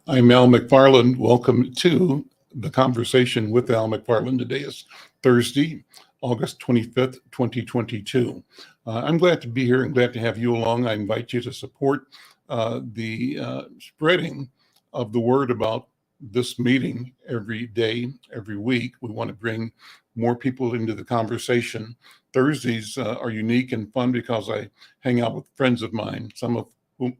I'm Al McFarlane. Welcome to the conversation with Al McFarlane. Today is Thursday, August 25th, 2022. I'm glad to be here and glad to have you along. I invite you to support the spreading of the word about this meeting every day, every week. We want to bring more people into the conversation. Thursdays are unique and fun because I hang out with friends of mine, some of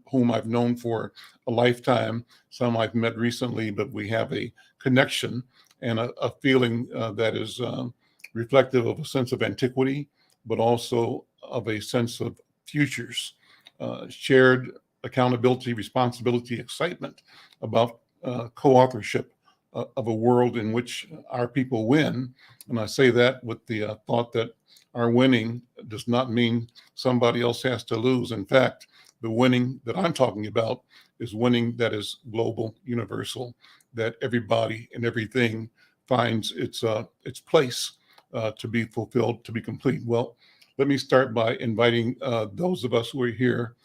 whom I've known for a lifetime. Some I've met recently, but we have a connection and a feeling that is reflective of a sense of antiquity, but also of a sense of futures, shared accountability, responsibility, excitement about co-authorship of a world in which our people win. And I say that with the thought that our winning does not mean somebody else has to lose. In fact, the winning that I'm talking about is winning that is global, universal, that everybody and everything finds its place to be fulfilled, to be complete. Well, let me start by inviting those of us who are here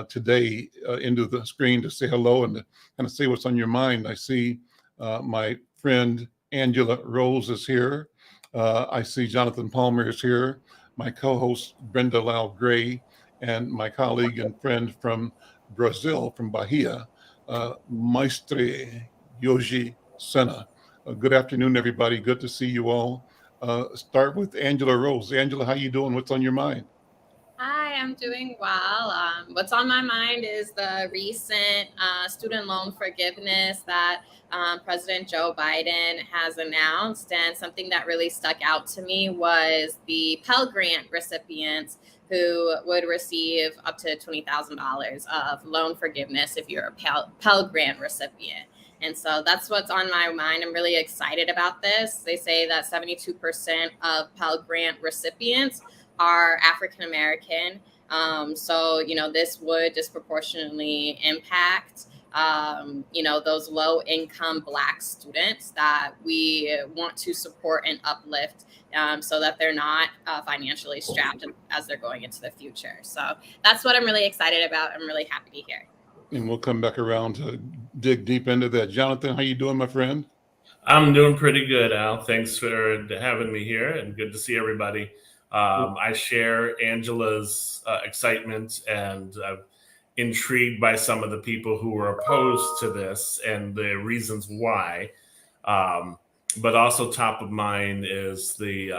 today into the screen to say hello and to kind of say what's on your mind. I see my friend Angela Rose is here. I see Jonathan Palmer is here. My co-host Brenda Lyle-Gray and my colleague and friend from Brazil, from Bahia, Maestre Yoji Sena. Good afternoon, everybody. Good to see you all. Start with Angela Rose. Angela, how you doing? What's on your mind? Hi, I'm doing well. What's on my mind is the recent student loan forgiveness that President Joe Biden has announced. And something that really stuck out to me was the Pell Grant recipients who would receive up to $20,000 of loan forgiveness if you're a Pell Grant recipient. And so that's what's on my mind. I'm really excited about this. They say that 72% of Pell Grant recipients are African American. So, this would disproportionately impact, those low income Black students that we want to support and uplift so that they're not financially strapped as they're going into the future. So that's what I'm really excited about. I'm really happy to hear. And we'll come back around to dig deep into that. Jonathan, how you doing, my friend? I'm doing pretty good, Al. Thanks for having me here, and good to see everybody. I share Angela's excitement, and I'm intrigued by some of the people who were opposed to this and the reasons why. But also top of mind is the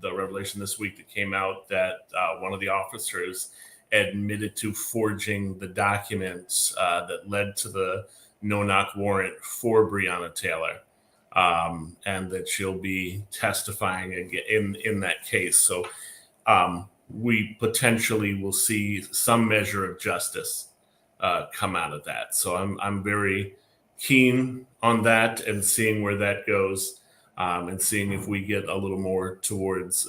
revelation this week that came out that one of the officers admitted to forging the documents that led to the no-knock warrant for Breonna Taylor. And that she'll be testifying again in that case. So we potentially will see some measure of justice come out of that. So I'm very keen on that and seeing where that goes, and seeing if we get a little more towards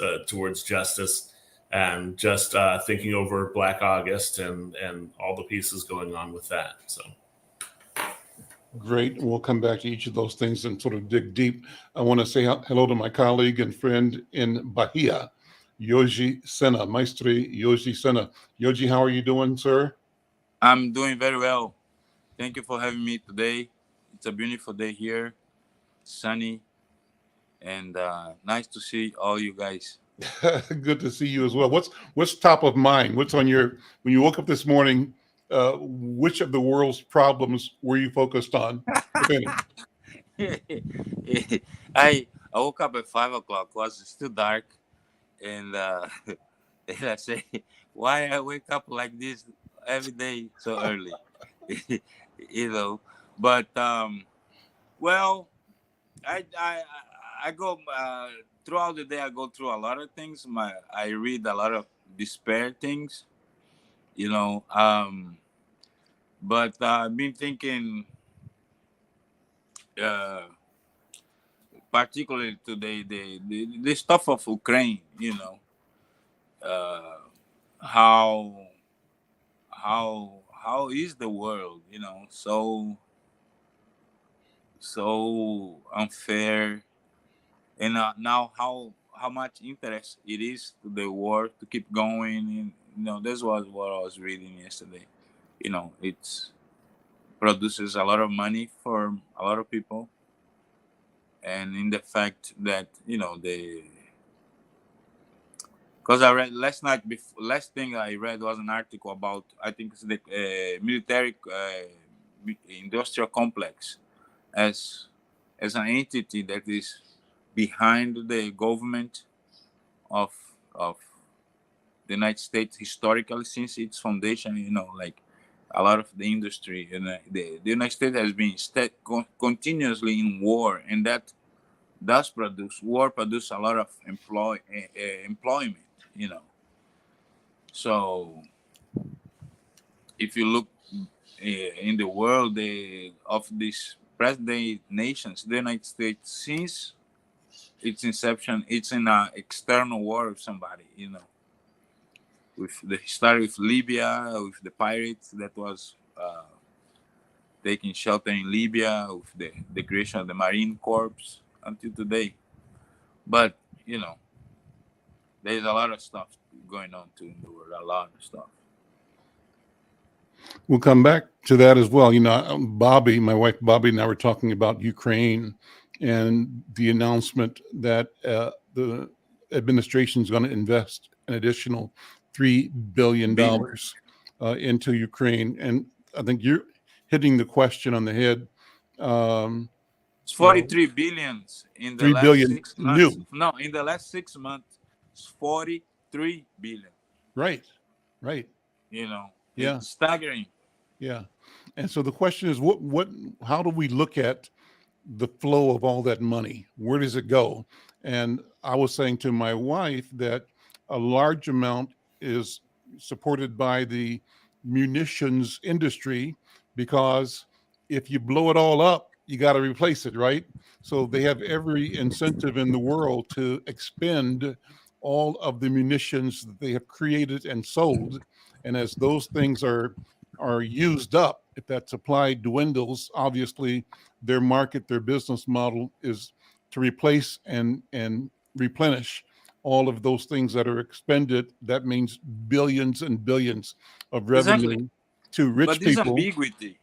justice, and just thinking over Black August and all the pieces going on with that. So. Great. We'll come back to each of those things and sort of dig deep. I want to say hello to my colleague and friend in Bahia, Yoji Sena, Maestre Yoji Sena. Yoji, how are you doing, sir? I'm doing very well. Thank you for having me today. It's a beautiful day here, sunny, and nice to see all you guys. Good to see you as well. What's top of mind? What's on your, when you woke up this morning, which of the world's problems were you focused on, if any? I woke up at 5 o'clock. It was still dark, and and I say, why I wake up like this every day so early? But well, I go throughout the day. I go through a lot of things. I read a lot of despair things. But I've been thinking, particularly today, the stuff of Ukraine. Uh, how is the world? So unfair, and now how much interest it is to the war to keep going. And this was what I was reading yesterday. It's produces a lot of money for a lot of people, and in the fact that because I read last night. Last thing I read was an article about, I think it's the military industrial complex as an entity that is behind the government of the United States historically since its foundation. Like a lot of the industry, and the United States has been continuously in war, and that does produce a lot of employment. So if you look in the world of these present-day nations, the United States, since its inception, it's in an external war with somebody. With the story with Libya, with the pirates that was taking shelter in Libya, with the creation of the Marine Corps until today. But there's a lot of stuff going on too in the world. A lot of stuff. We'll come back to that as well. Bobby, my wife Bobby, and I were talking about Ukraine and the announcement that the administration is going to invest an additional $3 billion into Ukraine. And I think you're hitting the question on the head. It's 43 billion in the last 6 months. New. No, in the last 6 months, it's 43 billion. Right. Yeah. It's staggering. Yeah. And so the question is, how do we look at the flow of all that money? Where does it go? And I was saying to my wife that a large amount is supported by the munitions industry, because if you blow it all up, you got to replace it, right? So they have every incentive in the world to expend all of the munitions that they have created and sold. And as those things are used up, if that supply dwindles, obviously their business model is to replace and replenish all of those things that are expended. That means billions and billions of revenue to rich but this people. Ambiguity,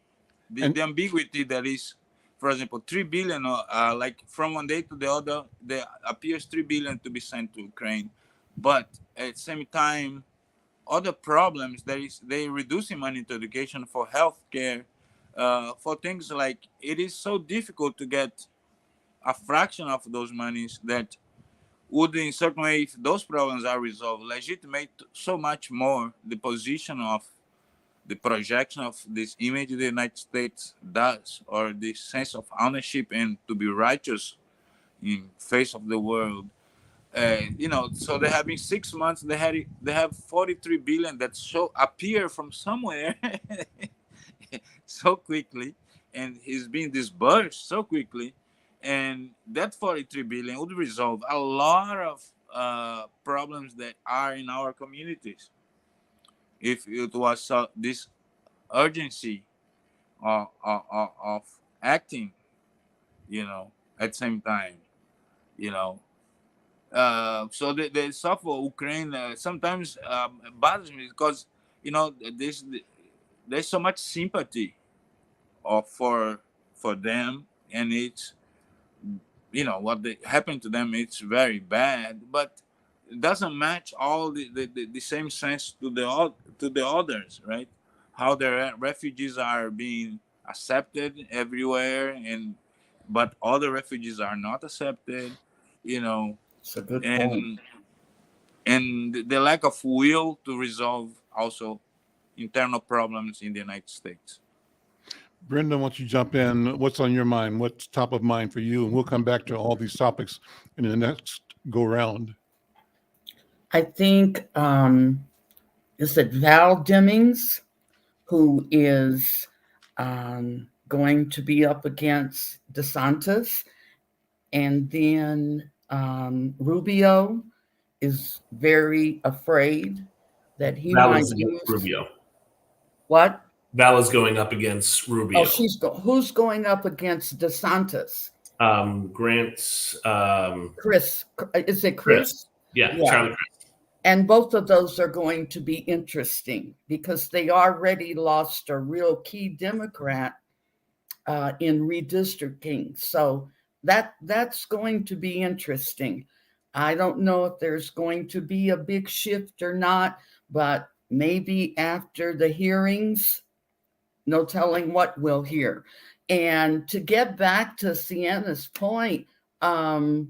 the ambiguity that is, for example, 3 billion, like from one day to the other, there appears 3 billion to be sent to Ukraine, but at the same time, other problems, they reducing money to education, for healthcare, for things like, it is so difficult to get a fraction of those monies that would, in certain way, if those problems are resolved, legitimate so much more the position of the projection of this image the United States does, or the sense of ownership and to be righteous in face of the world. So they have in 6 months, they have 43 billion that appear from somewhere so quickly, and is being disbursed so quickly, and that 43 billion would resolve a lot of problems that are in our communities if it was this urgency of acting, at the same time, so the stuff for Ukraine sometimes bothers me, because there's so much sympathy for them, and it's what happened to them. It's very bad, but it doesn't match all the same sense to the others, right? How the refugees are being accepted everywhere, but other refugees are not accepted. It's a good point. And the lack of will to resolve also internal problems in the United States. Brenda, why don't you jump in? What's on your mind? What's top of mind for you? And we'll come back to all these topics in the next go round. I think is it Val Demings, who is going to be up against DeSantis, and then Rubio is very afraid that he might use Rubio. What? Val is going up against Rubio. Oh, who's going up against DeSantis? Grant's Chris. Is it Chris? Yeah, Charlie Chris. And both of those are going to be interesting because they already lost a real key Democrat in redistricting. So that's going to be interesting. I don't know if there's going to be a big shift or not, but maybe after the hearings, no telling what we'll hear. And to get back to Sienna's point, the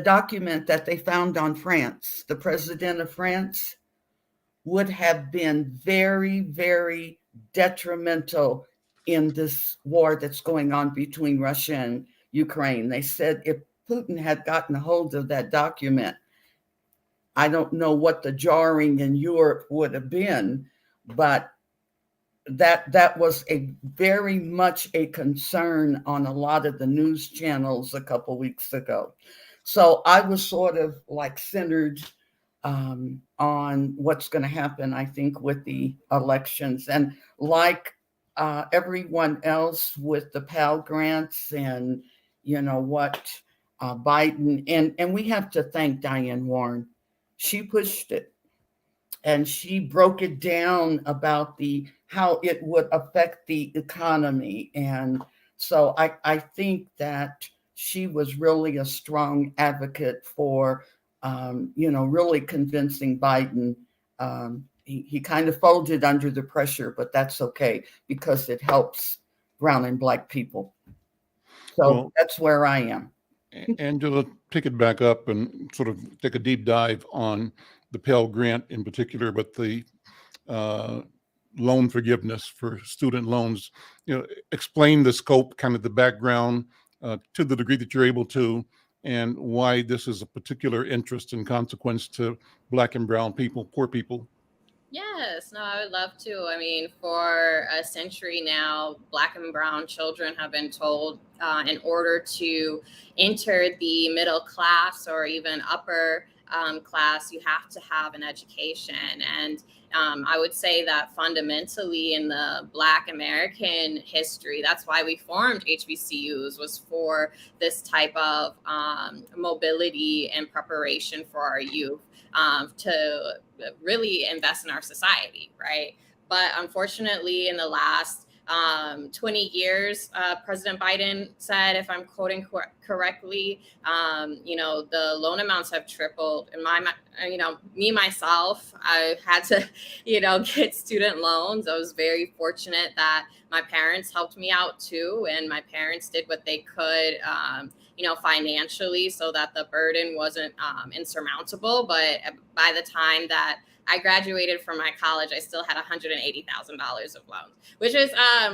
document that they found on France, the president of France, would have been very, very detrimental in this war that's going on between Russia and Ukraine. They said if Putin had gotten a hold of that document, I don't know what the jarring in Europe would have been, but that was a very much a concern on a lot of the news channels a couple weeks ago. So I was sort of like centered on what's going to happen, I think, with the elections. And like everyone else with the Pell Grants and, you know, what Biden, and we have to thank Diane Warren. She pushed it. And she broke it down about how it would affect the economy. And so I think that she was really a strong advocate for, really convincing Biden. He kind of folded under the pressure, but that's okay because it helps brown and black people. So that's where I am. Angela, pick it back up and sort of take a deep dive on the Pell Grant in particular, but the loan forgiveness for student loans. Explain the scope, kind of the background to the degree that you're able to, and why this is a particular interest and consequence to Black and brown people, poor people. Yes, no, I would love to. I mean, for a century now, Black and brown children have been told in order to enter the middle class or even upper class, you have to have an education. And I would say that fundamentally in the Black American history, that's why we formed HBCUs, was for this type of mobility and preparation for our youth to really invest in our society, right? But unfortunately, in the last 20 years, President Biden said, if I'm quoting correctly, the loan amounts have tripled. And myself, I had to, get student loans. I was very fortunate that my parents helped me out too. And my parents did what they could, financially, so that the burden wasn't insurmountable. But by the time that I graduated from my college, I still had $180,000 of loans, which is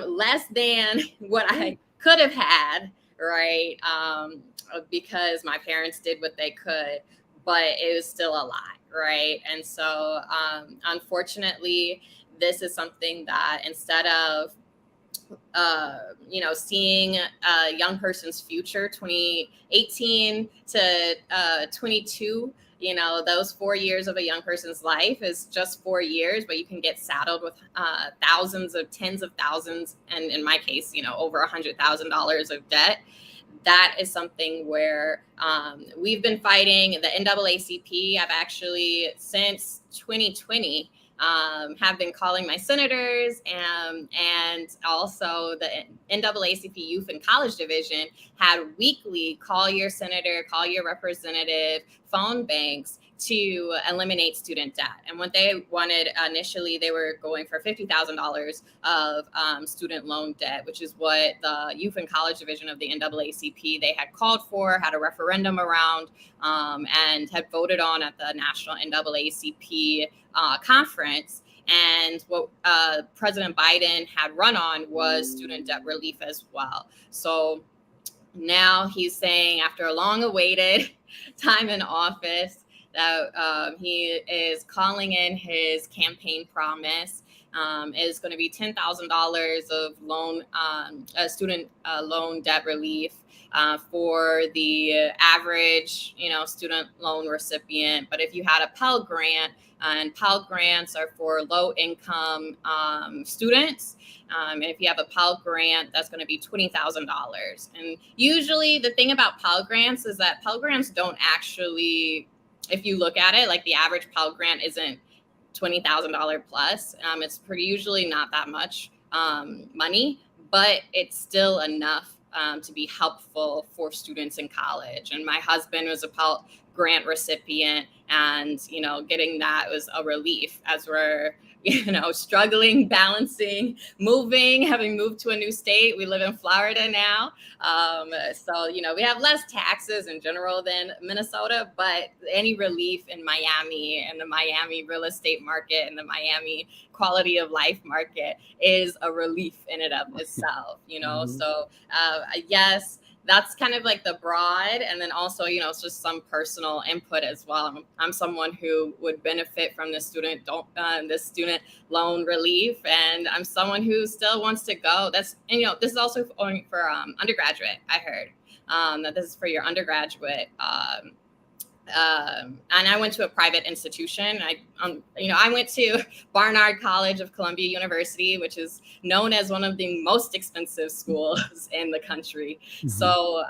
less than what I could have had, right? Because my parents did what they could, but it was still a lot, right? And so, unfortunately, this is something that instead of seeing a young person's future, 2018 to 22, those 4 years of a young person's life is just 4 years, but you can get saddled with tens of thousands, and in my case, over $100,000 of debt. That is something where we've been fighting. The NAACP, I've actually, since 2020, have been calling my senators, and also the NAACP Youth and College Division had weekly call your senator, call your representative phone banks to eliminate student debt. And what they wanted initially, they were going for $50,000 of student loan debt, which is what the Youth and College Division of the NAACP, they had called for, had a referendum around, and had voted on at the National NAACP conference. And what President Biden had run on was student debt relief as well. So now he's saying, after a long-awaited time in office, that he is calling in his campaign promise. Is going to be $10,000 of loan, student loan debt relief for the average, student loan recipient. But if you had a Pell Grant, and Pell Grants are for low-income students, and if you have a Pell Grant, that's going to be $20,000. And usually, the thing about Pell Grants is that Pell Grants don't actually, if you look at it, like the average Pell Grant isn't $20,000 plus. It's pretty usually not that much money, but it's still enough to be helpful for students in college. And my husband was a Pell Grant recipient, and getting that was a relief as we're struggling, balancing, moving, having moved to a new state. We live in Florida now. So we have less taxes in general than Minnesota, but any relief in Miami and the Miami real estate market and the Miami quality of life market is a relief in and of itself, So yes, that's kind of like the broad, and then also, it's just some personal input as well. I'm someone who would benefit from the student loan relief, and I'm someone who still wants to go. This is also for undergraduate. I heard that this is for your undergraduate. And I went to a private institution. I went to Barnard College of Columbia University, which is known as one of the most expensive schools in the country. Mm-hmm. So,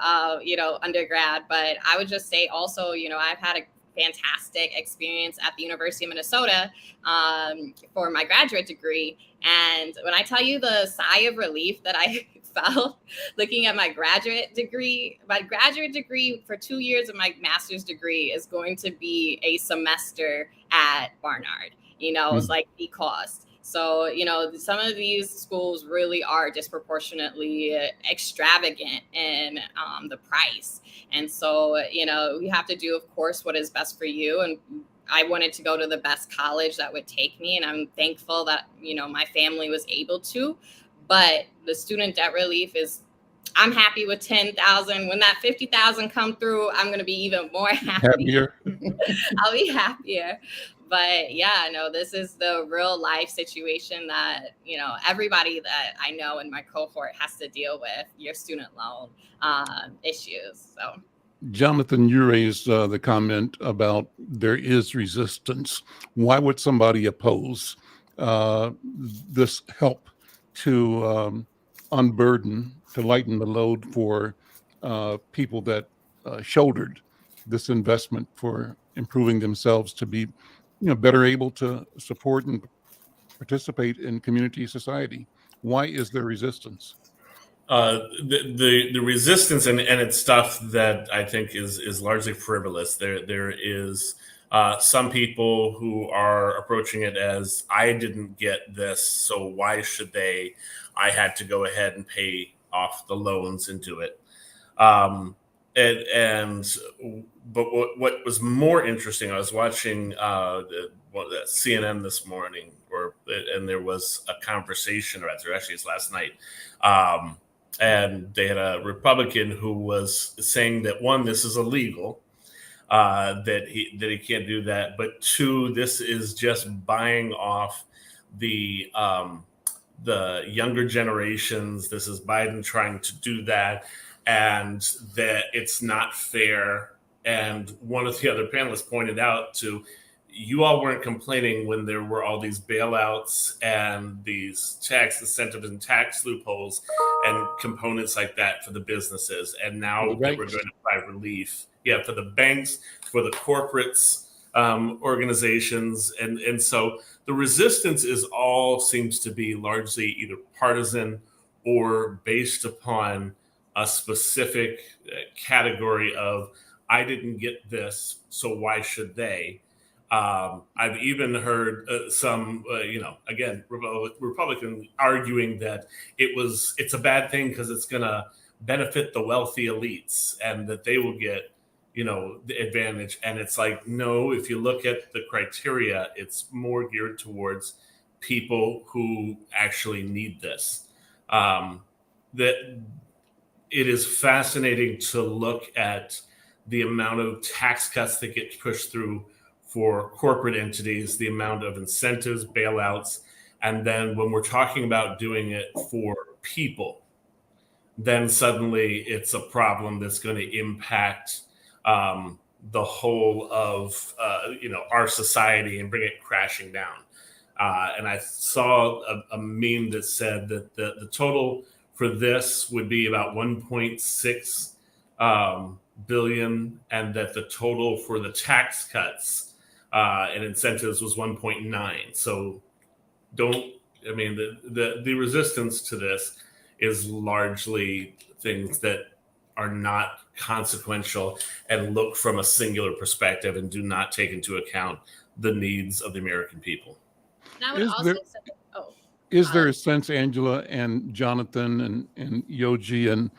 undergrad, but I would just say also, I've had a fantastic experience at the University of Minnesota for my graduate degree. And when I tell you the sigh of relief that I felt looking at my graduate degree for 2 years of my master's degree is going to be a semester at Barnard, it's like the cost. So, some of these schools really are disproportionately extravagant in the price. And so, we have to do, of course, what is best for you. And I wanted to go to the best college that would take me. And I'm thankful that, my family was able to. But the student debt relief I'm happy with 10,000. When that 50,000 come through, I'm going to be even more happier. I'll be happier. But this is the real life situation that, everybody that I know in my cohort has to deal with, your student loan issues. So, Jonathan, you raised the comment about there is resistance. Why would somebody oppose this help to unburden, to lighten the load for people that shouldered this investment for improving themselves to be, better able to support and participate in community society? Why is there resistance? The resistance and it's stuff that I think is largely frivolous. There is some people who are approaching it as, I didn't get this, so why should they? I had to go ahead and pay off the loans and do it. But what was more interesting, I was watching the CNN this morning, and there was a conversation, or actually it's last night, and they had a Republican who was saying that, one, this is illegal, that he can't do that, but two, this is just buying off the younger generations. This is Biden trying to do that, and that it's not fair. And one of the other panelists pointed out to, you all weren't complaining when there were all these bailouts and these tax incentives and tax loopholes and components like that for the businesses. And now that we're going to provide relief, for the banks, for the corporates, organizations. And so the resistance seems to be largely either partisan or based upon a specific category of, I didn't get this, so why should they? I've even heard some, Republican arguing that it's a bad thing because it's going to benefit the wealthy elites and that they will get, the advantage. And it's like, no, if you look at the criteria, it's more geared towards people who actually need this. That it is fascinating to look at the amount of tax cuts that get pushed through for corporate entities, the amount of incentives, bailouts, and then when we're talking about doing it for people, then suddenly it's a problem that's going to impact the whole of our society and bring it crashing down. And I saw a meme that said that the total for this would be about 1.6 billion, and that the total for the tax cuts and incentives was 1.9. So the resistance to this is largely things that are not consequential and look from a singular perspective and do not take into account the needs of the American people. And I would Is also there- say, Is there a sense, Angela and Jonathan and Yoji and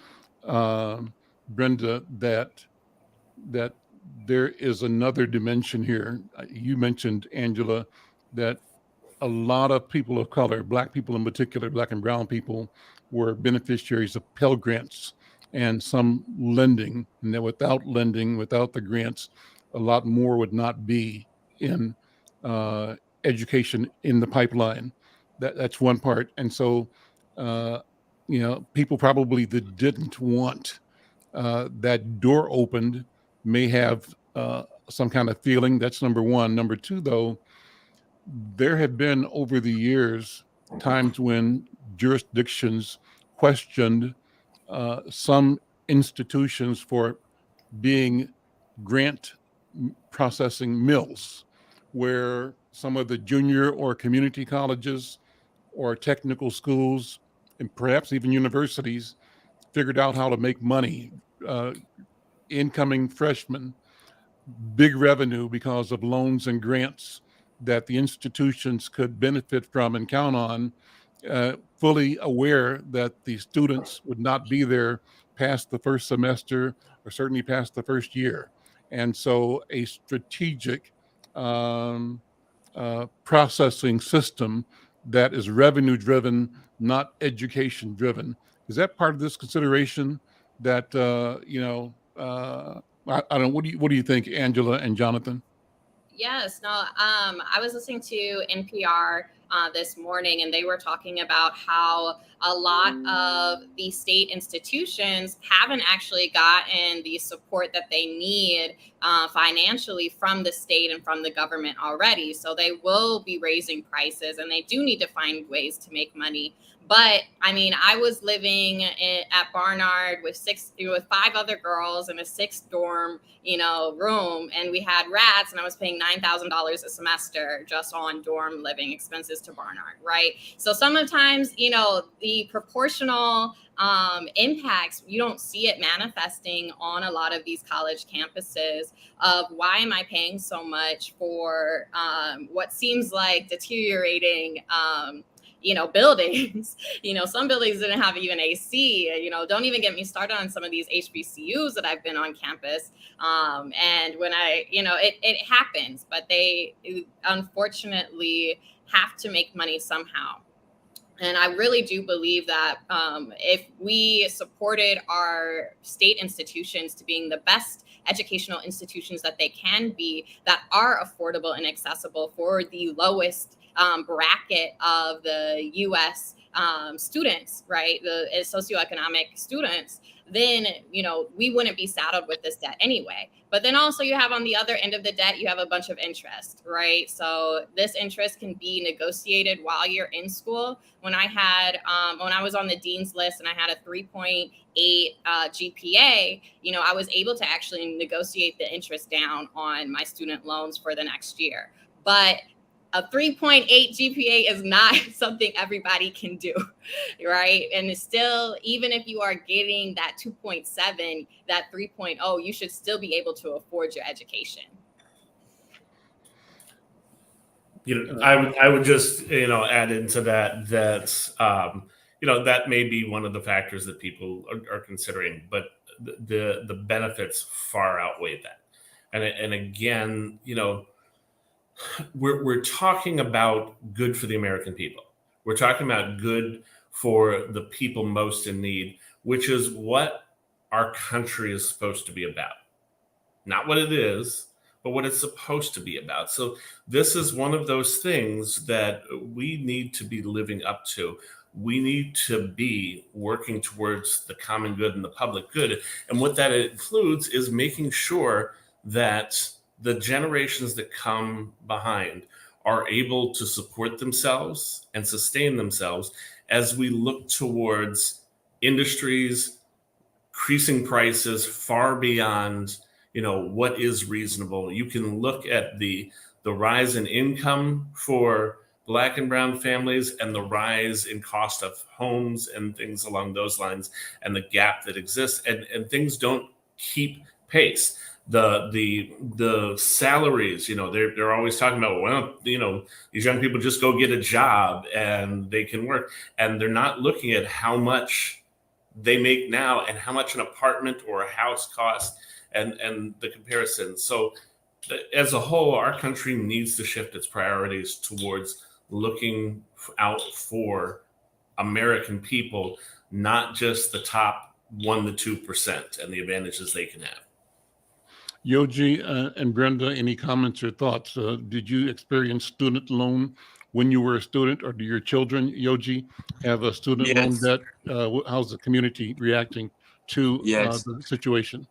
Brenda, that there is another dimension here? You mentioned, Angela, that a lot of people of color, Black people in particular, Black and brown people, were beneficiaries of Pell Grants and some lending, and that without lending, without the grants, a lot more would not be in education in the pipeline. That's one part. And so, people probably that didn't want that door opened may have some kind of feeling. That's number one. Number two, though, there have been over the years times when jurisdictions questioned some institutions for being grant processing mills, where some of the junior or community colleges or technical schools and perhaps even universities figured out how to make money. Incoming freshmen, big revenue because of loans and grants that the institutions could benefit from and count on, fully aware that the students would not be there past the first semester or certainly past the first year. And so a strategic processing system that is revenue driven, not education driven. Is that part of this consideration that, I don't know, what do you think, Angela and Jonathan? Yes, no, I was listening to NPR this morning, and they were talking about how a lot of the state institutions haven't actually gotten the support that they need financially from the state and from the government already. So they will be raising prices, and they do need to find ways to make money. But I mean, I was living at Barnard with 5 other girls in a 6-dorm, room, and we had rats, and I was paying $9,000 a semester just on dorm living expenses to Barnard, right? So sometimes, the proportional impacts, you don't see it manifesting on a lot of these college campuses of why am I paying so much for what seems like deteriorating buildings. Some buildings didn't have even AC. Don't even get me started on some of these HBCUs that I've been on campus. And when it happens, but they unfortunately have to make money somehow. And I really do believe that if we supported our state institutions to being the best educational institutions that they can be, that are affordable and accessible for the lowest bracket of the U.S. Students, right? The socioeconomic students, then, we wouldn't be saddled with this debt anyway. But then also you have on the other end of the debt, you have a bunch of interest, right? So this interest can be negotiated while you're in school. When I was on the dean's list and I had a 3.8 GPA, I was able to actually negotiate the interest down on my student loans for the next year. But a 3.8 GPA is not something everybody can do, right? And it's still, even if you are getting that 2.7, that 3.0, you should still be able to afford your education. I would just, add into that that may be one of the factors that people are considering, but the benefits far outweigh that. And again, we're talking about good for the American people. We're talking about good for the people most in need, which is what our country is supposed to be about. Not what it is, but what it's supposed to be about. So this is one of those things that we need to be living up to. We need to be working towards the common good and the public good. And what that includes is making sure that the generations that come behind are able to support themselves and sustain themselves as we look towards industries increasing prices far beyond, what is reasonable. You can look at the rise in income for Black and brown families and the rise in cost of homes and things along those lines, and the gap that exists, and things don't keep pace. The salaries, they're always talking about, well, these young people just go get a job and they can work, and they're not looking at how much they make now and how much an apartment or a house costs, and the comparison. So as a whole, our country needs to shift its priorities towards looking out for American people, not just the top 1% to 2% and the advantages they can have. Yoji and Brenda, any comments or thoughts? Did you experience student loan when you were a student, or do your children, Yoji, have a student loan Yes. debt? How's the community reacting to Yes. the situation?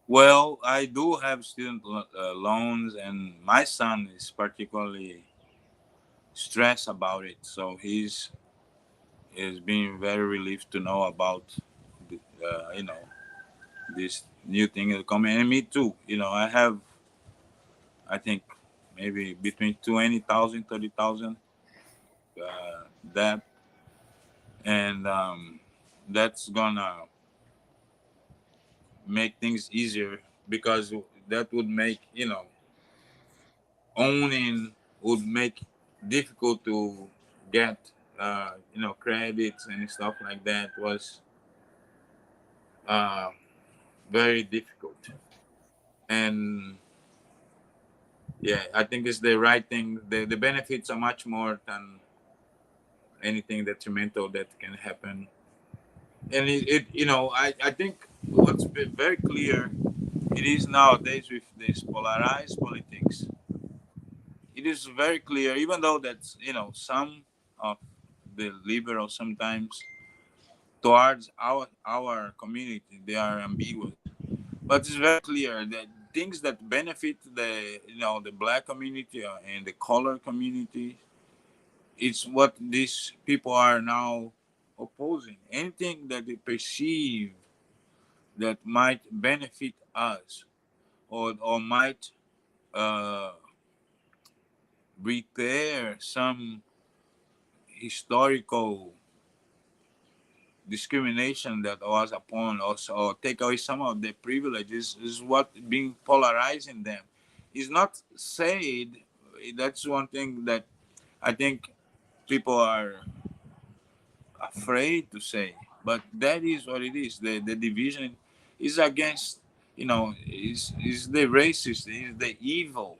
Well, I do have student loans, and my son is particularly stressed about it. So he's being very relieved to know about, this new thing is coming. And me too. I have, I think, maybe between 20,000, 30,000 debt, and that's gonna make things easier, because that would make owning would make difficult to get credits and stuff like that was very difficult. And yeah, I think it's the right thing. The benefits are much more than anything detrimental that can happen. And I think what's been very clear, it is nowadays with this polarized politics, it is very clear, even though that's, some of the liberals sometimes towards our community, they are ambiguous. But it's very clear that things that benefit the Black community and the color community, it's what these people are now opposing. Anything that they perceive that might benefit us, or might repair some historical discrimination that was upon us, or take away some of the privileges, is what being polarizing them. Is not said. That's one thing that I think people are afraid to say, but that is what it is. The division is against, is the racist, is the evil,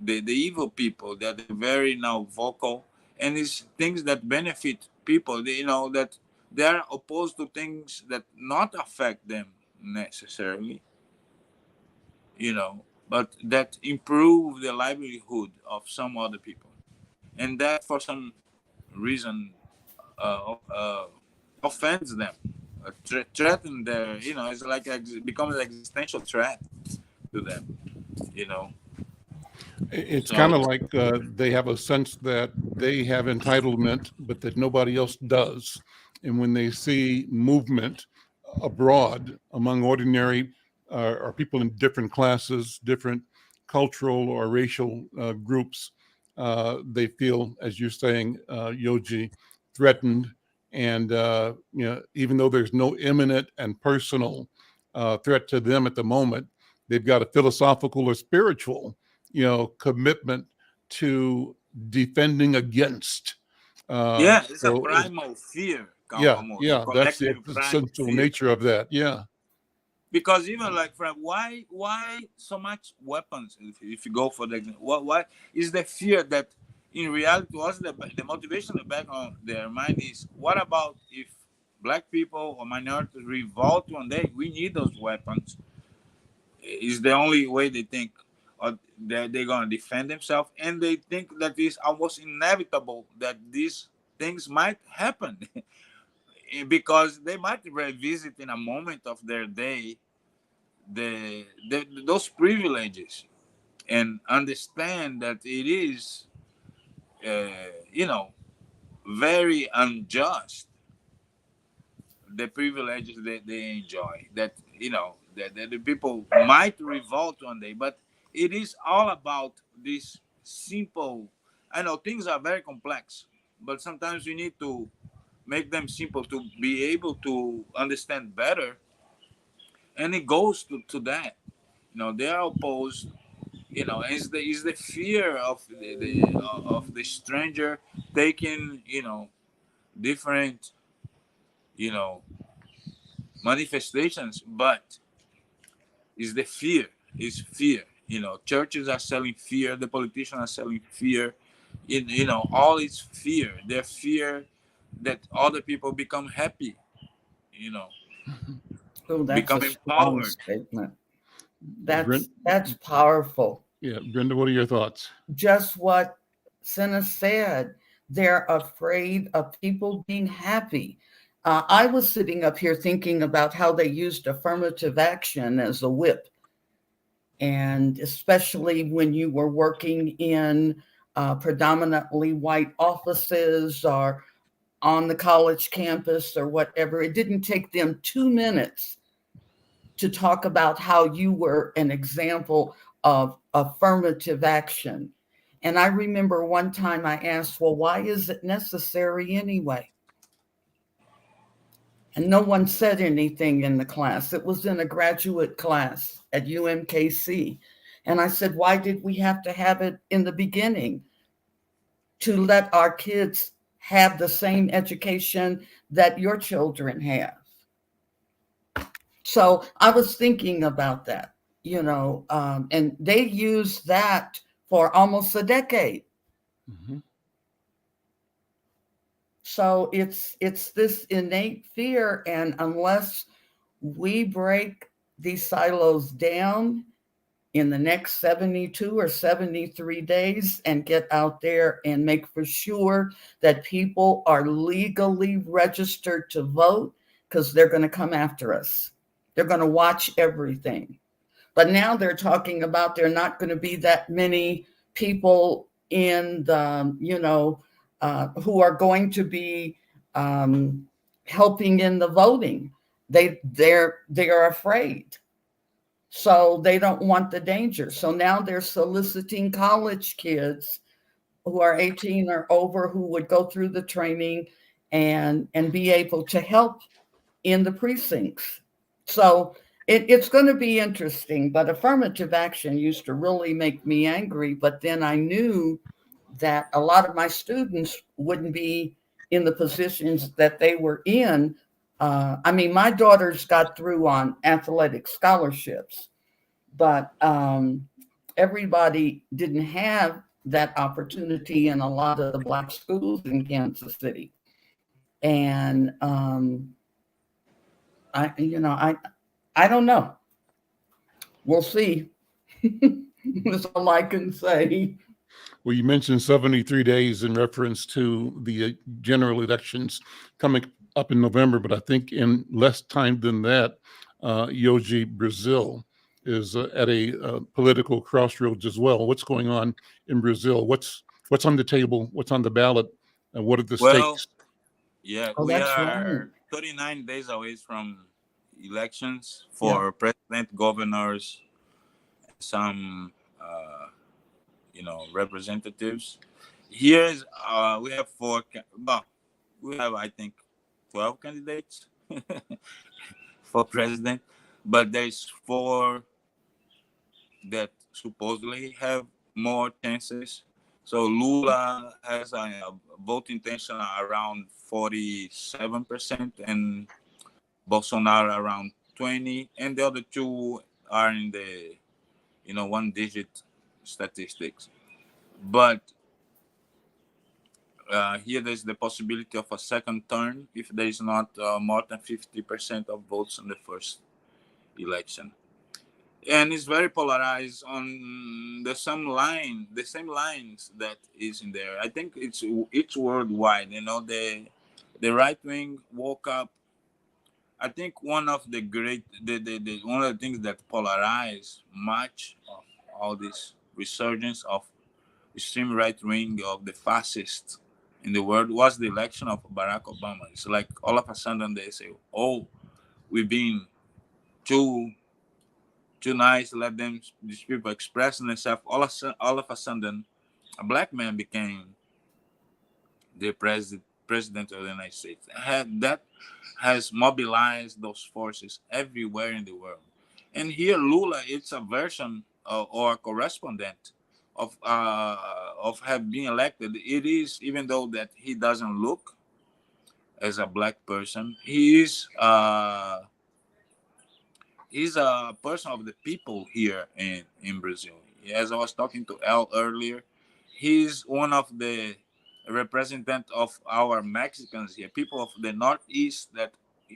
the evil people that are very now vocal, and it's things that benefit people, that they are opposed to things that not affect them necessarily, but that improve the livelihood of some other people, and that for some reason offends them, threaten their, it's like becomes an existential threat to them, It's So- kind of like they have a sense that they have entitlement, but that nobody else does. And when they see movement abroad among ordinary or people in different classes, different cultural or racial groups, they feel, as you're saying, Yoji, threatened. And even though there's no imminent and personal threat to them at the moment, they've got a philosophical or spiritual commitment to defending against. Yeah, it's a So primal fear. yeah, Almost, that's the collective primal essential fear. nature of that. Yeah. Because even like, why so much weapons? If you go for the, what is the fear that in reality was the motivation in the back of their mind is, what about if Black people or minorities revolt one day? We need those weapons. Is the only way they think, or they're going to defend themselves, and they think that it's almost inevitable that these things might happen because they might revisit in a moment of their day those privileges and understand that it is very unjust, the privileges that they enjoy, that that the people might revolt one day. But it is all about this simple I know things are very complex, but sometimes you need to make them simple to be able to understand better. And it goes to that. They are opposed. Is the fear of the stranger taking different you know manifestations, but is the fear is fear. Churches are selling fear, the politicians are selling fear. All is fear. Their fear that other people become happy, Oh, that's become a strong empowered. statement. Brent, That's powerful. yeah, Brenda, what are your thoughts? Just what Senna said. They're afraid of people being happy. I was sitting up here thinking about how they used affirmative action as a whip. And especially when you were working in predominantly white offices or on the college campus or whatever, it didn't take them 2 minutes to talk about how you were an example of affirmative action. And I remember one time I asked, well, why is it necessary anyway? And no one said anything in the class. It was in a graduate class at UMKC. And I said, why did we have to have it in the beginning? To let our kids have the same education that your children have. So I was thinking about that, and they used that for almost a decade. Mm-hmm. So it's this innate fear, and unless we break these silos down in the next 72 or 73 days and get out there and make for sure that people are legally registered to vote, because they're going to come after us. They're going to watch everything. But now they're talking about there not going to be that many people in the, who are going to be helping in the voting. They're afraid. So they don't want the danger. So now they're soliciting college kids who are 18 or over who would go through the training and be able to help in the precincts. So it's going to be interesting, but affirmative action used to really make me angry. But then I knew that a lot of my students wouldn't be in the positions that they were in. My daughters got through on athletic scholarships, but everybody didn't have that opportunity in a lot of the Black schools in Kansas City. And I don't know. We'll see. That's all I can say. Well, you mentioned 73 days in reference to the general elections coming up in November, but I think in less time than that, Yogi Brazil is at a political crossroads as well. What's going on in Brazil? What's on the table? What's on the ballot? And what are the stakes? Yeah, Oh, we that's are right. 39 days away from elections for president, governors, some representatives. Here's we have we have, I think, 12 candidates for president, but there's 4 that supposedly have more chances. So Lula has a vote intention around 47% and Bolsonaro around 20%, and the other 2 are in the 1-digit statistics. But here there's the possibility of a second turn if there is not more than 50% of votes in the first election. And it's very polarized on the same lines that is in there. I think it's worldwide. The right wing woke up. I think one of the one of the things that polarized much of all this resurgence of extreme right wing of the fascists in the world was the election of Barack Obama. It's like all of a sudden they say, "Oh, we've been too nice, let these people express themselves." All of a sudden, a black man became the president of the United States. That has mobilized those forces everywhere in the world. And here, Lula, it's a version or a correspondent of have been elected. It is, even though that he doesn't look as a black person, he's a person of the people here in Brazil. As I was talking to Al earlier, he's one of the representative of our Mexicans here, people of the Northeast that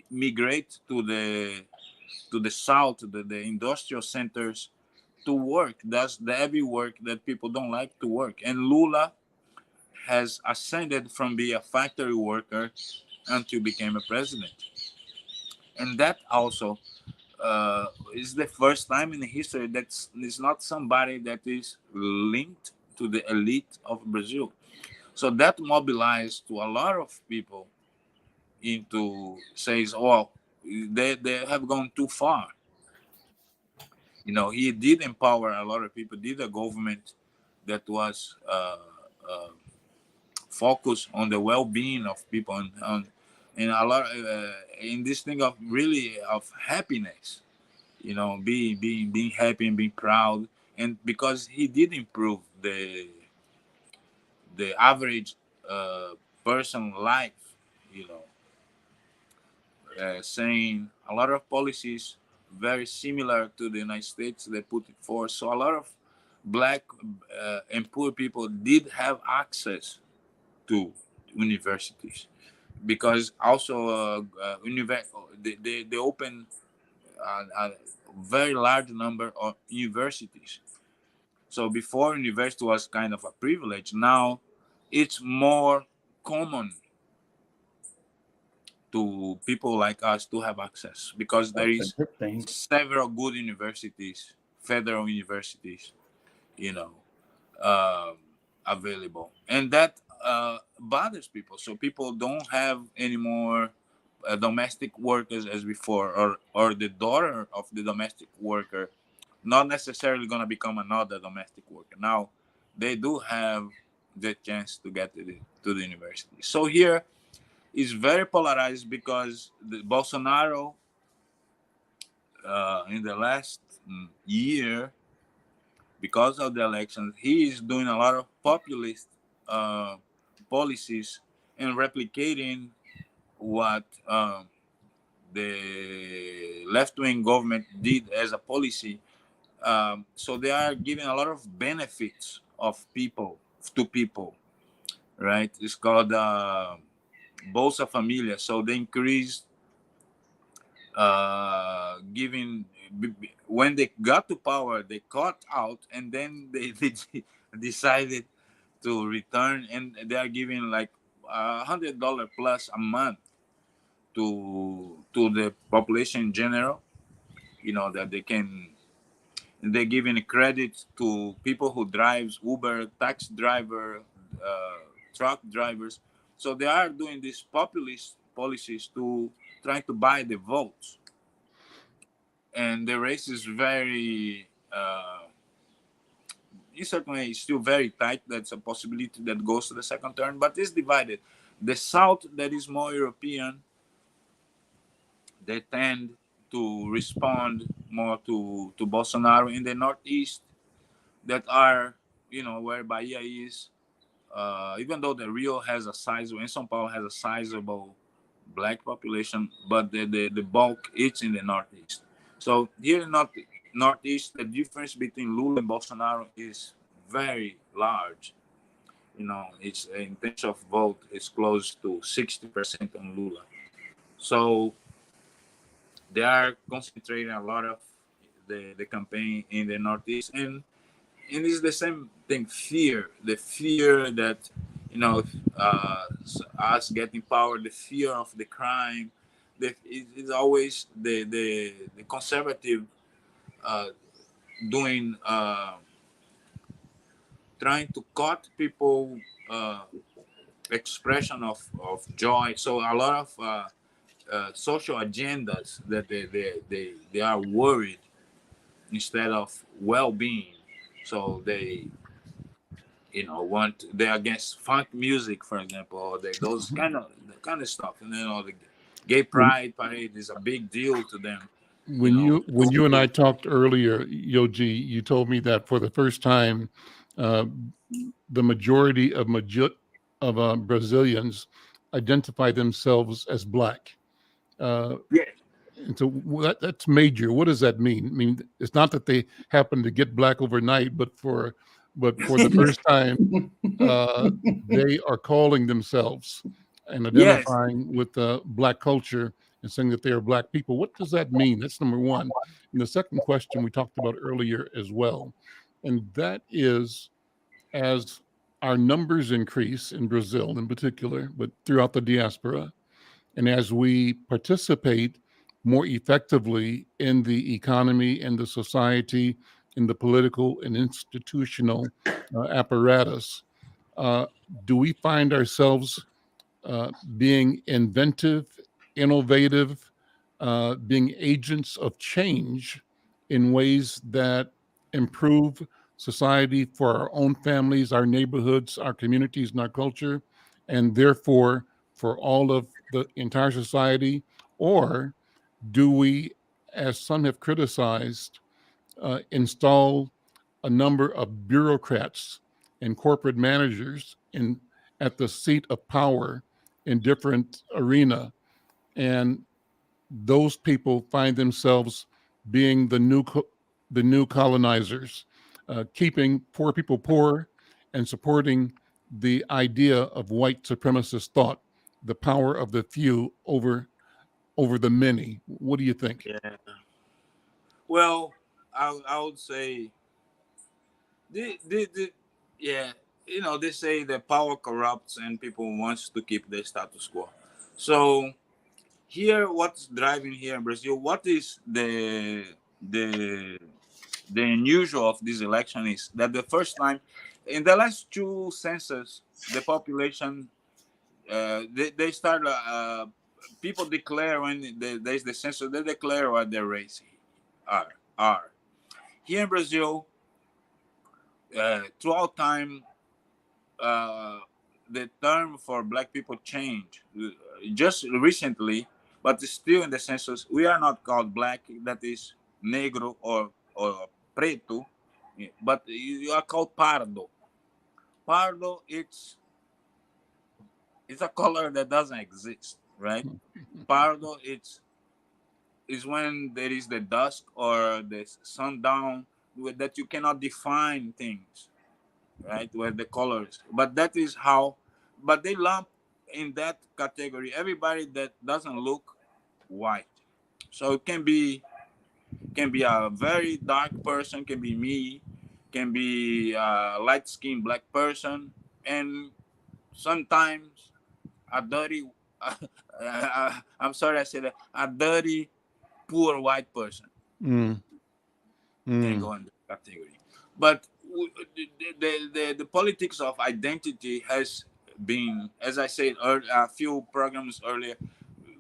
migrate to the South, the industrial centers to work. That's the heavy work that people don't like to work. And Lula has ascended from being a factory worker until became a president. And that also is the first time in history that is not somebody that is linked to the elite of Brazil. So that mobilized to a lot of people into says, oh, they have gone too far. You know, he did empower a lot of people, did a government that was focused on the well-being of people and a lot in this thing of really of happiness, you know, being happy and being proud. And because he did improve the average person life, you know, saying a lot of policies very similar to the United States they put it forth. So a lot of black and poor people did have access to universities, because also they opened a very large number of universities. So before, university was kind of a privilege. Now it's more common to people like us to have access, because there is several good universities, federal universities, you know, available. And that bothers people. So people don't have any more domestic workers as before, or the daughter of the domestic worker not necessarily going to become another domestic worker. Now they do have the chance to get to the university. So here is very polarized, because the Bolsonaro in the last year, because of the elections, he is doing a lot of populist policies and replicating what the left-wing government did as a policy. So they are giving a lot of benefits of people to people, right? It's called Bolsa Familia. So they increased giving. When they got to power, they cut out, and then they decided to return, and they are giving like $100 plus a month to the population in general. You know, that they're giving credit to people who drives Uber, taxi driver, truck drivers. So they are doing these populist policies to try to buy the votes. And the race is very, certainly it's still very tight. That's a possibility that goes to the second turn, but it's divided. The South, that is more European, they tend to respond more to Bolsonaro. In the Northeast, that are, you know, where Bahia is, even though the Rio has a sizable, and São Paulo has a sizable black population, but the bulk it's in the Northeast. So here in Northeast, the difference between Lula and Bolsonaro is very large. You know, it's in terms of vote, it's close to 60% on Lula. So they are concentrating a lot of the campaign in the Northeast, and it's the same thing. The fear that, you know, us getting power, the fear of the crime. It's always the conservative doing trying to cut people expression of joy. So a lot of social agendas that they are worried instead of well-being. So they they're against funk music, for example, or those kind of stuff. And the gay pride parade is a big deal to them. When you and I talked earlier, Yoji, you told me that for the first time, the majority of Brazilians identify themselves as Black. Yeah. And so that's major. What does that mean? I mean, it's not that they happen to get Black overnight, but for the first time, they are calling themselves and identifying with Black culture and saying that they are Black people. What does that mean? That's number one. And the second question we talked about earlier as well, and that is, as our numbers increase in Brazil in particular, but throughout the diaspora, and as we participate more effectively in the economy, in the society, in the political and institutional apparatus, do we find ourselves being inventive, innovative, being agents of change in ways that improve society for our own families, our neighborhoods, our communities, and our culture, and therefore for all of the entire society? Or do we, as some have criticized, install a number of bureaucrats and corporate managers at the seat of power in different arena, and those people find themselves being the new colonizers, keeping poor people poor and supporting the idea of white supremacist thought, the power of the few over the many? What do you think? Yeah. Well, I would say they say that power corrupts and people wants to keep the status quo. So here, what's driving here in Brazil? What is the unusual of this election is that the first time in the last two census, the population they start people declare when there's the census, they declare what their race are. Here in Brazil, throughout time, the term for Black people changed just recently, but still in the census, we are not called Black. That is negro or preto, but you are called pardo. Pardo, it's a color that doesn't exist, right? Pardo, is when there is the dusk or the sundown that you cannot define things, right? Where the colors, but that is how, but they lump in that category everybody that doesn't look white. So it can be a very dark person, can be me, can be a light-skinned Black person, and sometimes a dirty I'm sorry I said that, a dirty poor white person can go in the category. But the politics of identity has been, as I said a few programs earlier,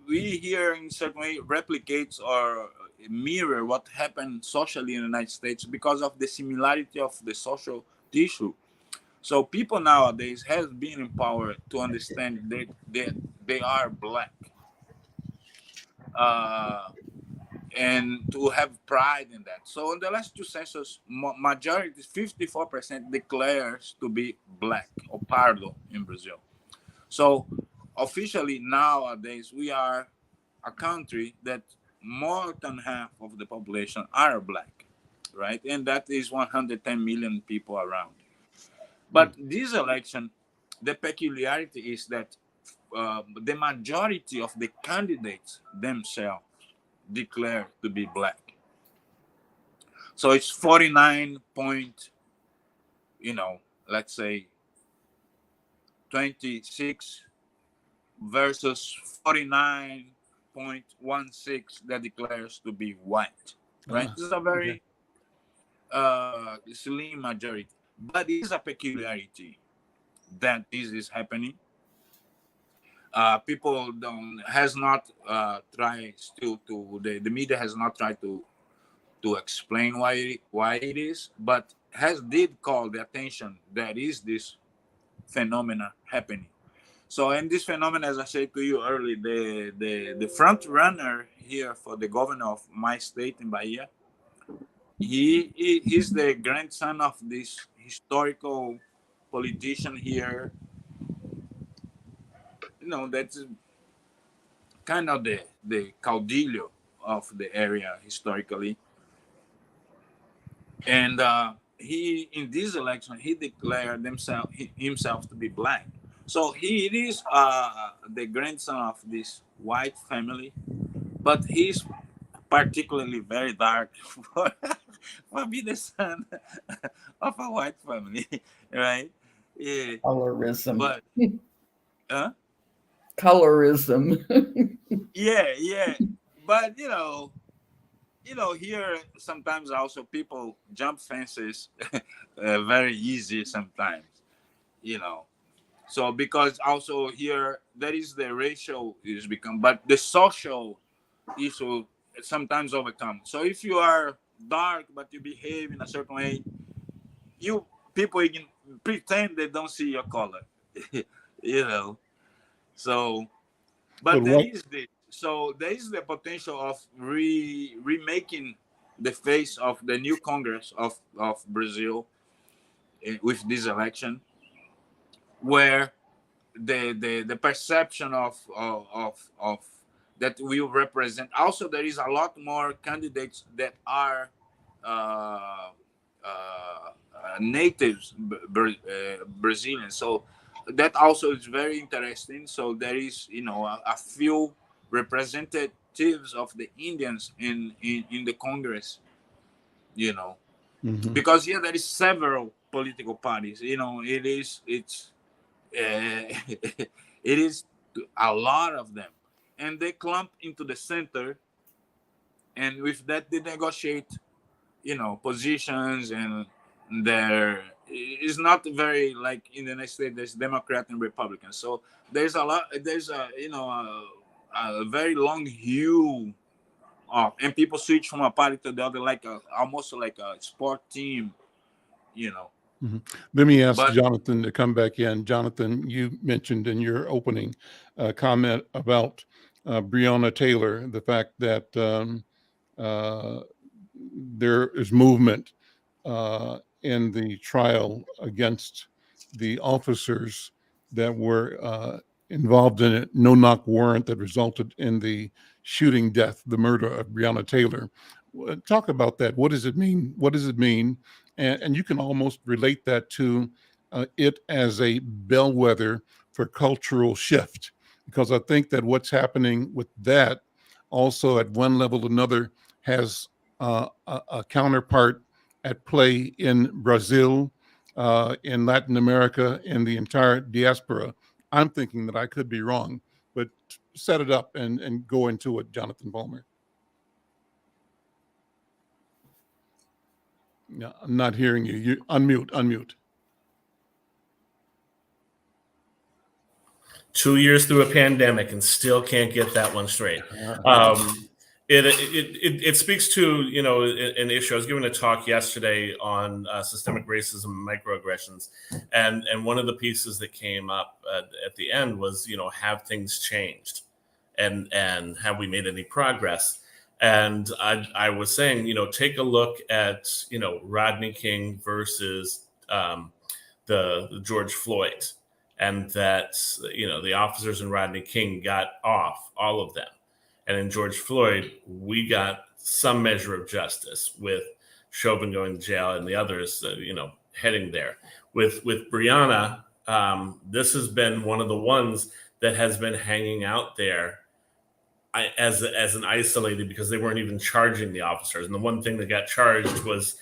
we here in certain way replicates or mirror what happened socially in the United States because of the similarity of the social tissue. So people nowadays have been empowered to understand that they are Black, and to have pride in that. So in the last two census, majority, 54% declares to be Black or pardo in Brazil. So officially nowadays, we are a country that more than half of the population are Black, right? And that is 110 million people around. But this election, the peculiarity is that the majority of the candidates themselves declare to be Black. So it's 49 point, let's say 26 versus 49.16 that declares to be white, right? This is a very slim majority, but it is a peculiarity that this is happening. People has not tried still to the media has not tried to explain why it is, but did call the attention that is this phenomena happening. So, and this phenomenon, as I said to you earlier, the front runner here for the governor of my state in Bahia, he's the grandson of this historical politician here. You know, that's kind of the caudillo of the area historically. And he, in this election, he declared himself to be black. So he is the grandson of this white family, but he's particularly very dark for being the son of a white family, right? Yeah. Colorism. But Colorism. yeah. But here sometimes also people jump fences very easy sometimes, So because also here that is the racial is become, but the social issue sometimes overcome. So if you are dark but you behave in a certain way, people can pretend they don't see your color, So, but there is the potential of remaking the face of the new Congress of Brazil with this election, where the perception of that will represent. Also, there is a lot more candidates that are natives Brazilians. So that also is very interesting. So there is, a few representatives of the Indians in the Congress, because here there is several political parties. It is a lot of them, and they clump into the center, and with that they negotiate, positions, and there is not very like in the United States. There's Democrat and Republican, so there's a very long hue of, and people switch from a party to the other like almost like a sport team, Let me ask Jonathan to come back in. Jonathan, you mentioned in your opening comment about Breonna Taylor, the fact that there is movement in the trial against the officers that were involved in a no-knock warrant that resulted in the shooting death, the murder of Breonna Taylor. Talk about that. What does it mean? What does it mean? And you can almost relate that to it as a bellwether for cultural shift, because I think that what's happening with that also at one level or another has a counterpart at play in Brazil, in Latin America, in the entire diaspora. I'm thinking that I could be wrong, but set it up and go into it, Jonathan Palmer. Yeah, I'm not hearing you. You unmute. 2 years through a pandemic and still can't get that one straight. It speaks to, an issue. I was giving a talk yesterday on systemic racism and microaggressions. And one of the pieces that came up at the end was, have things changed and have we made any progress? And I was saying, take a look at, Rodney King versus the George Floyd, and that, the officers in Rodney King got off, all of them. And in George Floyd, we got some measure of justice with Chauvin going to jail and the others, heading there. With Breonna, this has been one of the ones that has been hanging out there as an isolated, because they weren't even charging the officers. And the one thing that got charged was,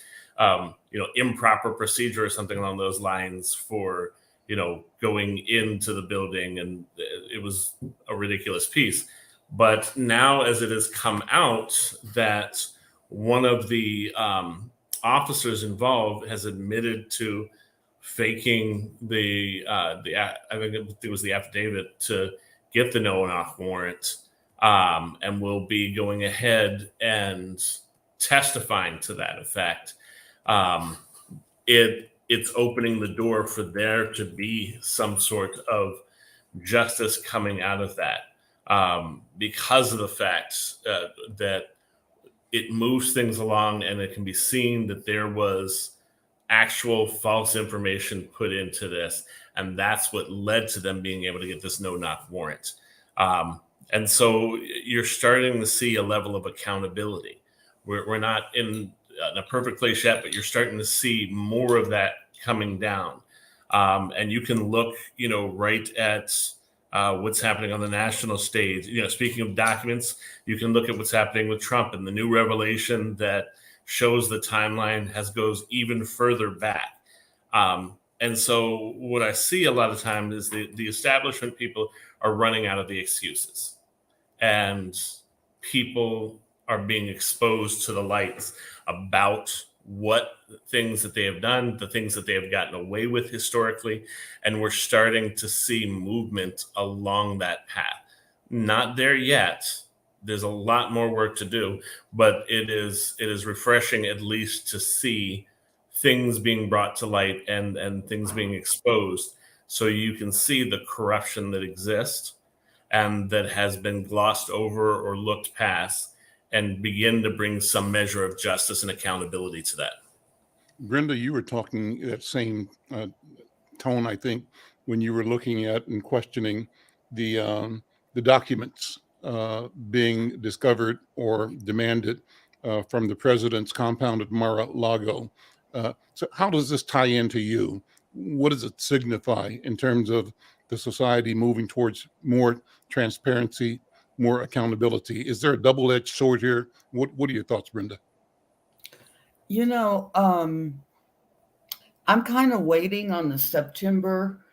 improper procedure or something along those lines for, going into the building. And it was a ridiculous piece. But now, as it has come out that one of the officers involved has admitted to faking I think it was the affidavit to get the no-knock warrant, and will be going ahead and testifying to that effect. it's opening the door for there to be some sort of justice coming out of that, because of the fact that it moves things along, and it can be seen that there was actual false information put into this, and that's what led to them being able to get this no-knock warrant. And so you're starting to see a level of accountability. We're not in a perfect place yet, but you're starting to see more of that coming down. And you can look, right at what's happening on the national stage. Speaking of documents, you can look at what's happening with Trump and the new revelation that shows the timeline goes even further back. And so what I see a lot of times is the establishment people are running out of the excuses, and people are being exposed to the lights about what things that they have done, the things that they have gotten away with historically, and we're starting to see movement along that path. Not there yet. There's a lot more work to do, but it is refreshing at least to see things being brought to light and things being exposed, so you can see the corruption that exists and that has been glossed over or looked past, and begin to bring some measure of justice and accountability to that. Brenda, you were talking that same tone, I think, when you were looking at and questioning the documents being discovered or demanded from the president's compound at Mar-a-Lago. So how does this tie into you? What does it signify in terms of the society moving towards more transparency, more accountability? Is there a double-edged sword here? What are your thoughts, Brenda? I'm kind of waiting on the September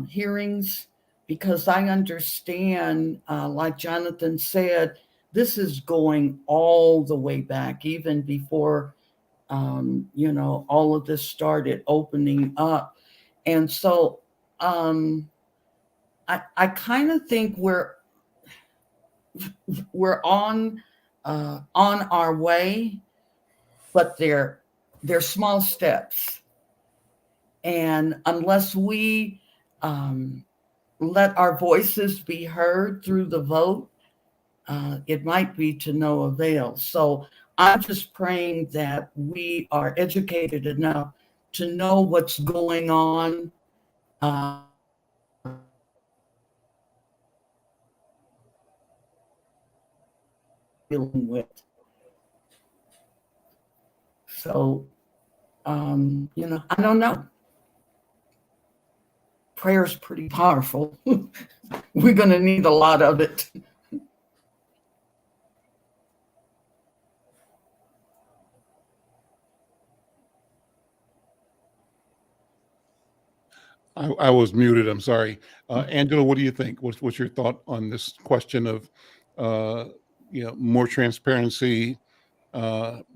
hearings, because I understand, like Jonathan said, this is going all the way back, even before, all of this started opening up. And so I kind of think we're on our way, but they're small steps. And unless we let our voices be heard through the vote, it might be to no avail. So I'm just praying that we are educated enough to know what's going on. Dealing with. So, I don't know. Prayer's pretty powerful. We're going to need a lot of it. I was muted. I'm sorry. Angela, what do you think? What's your thought on this question of, more transparency,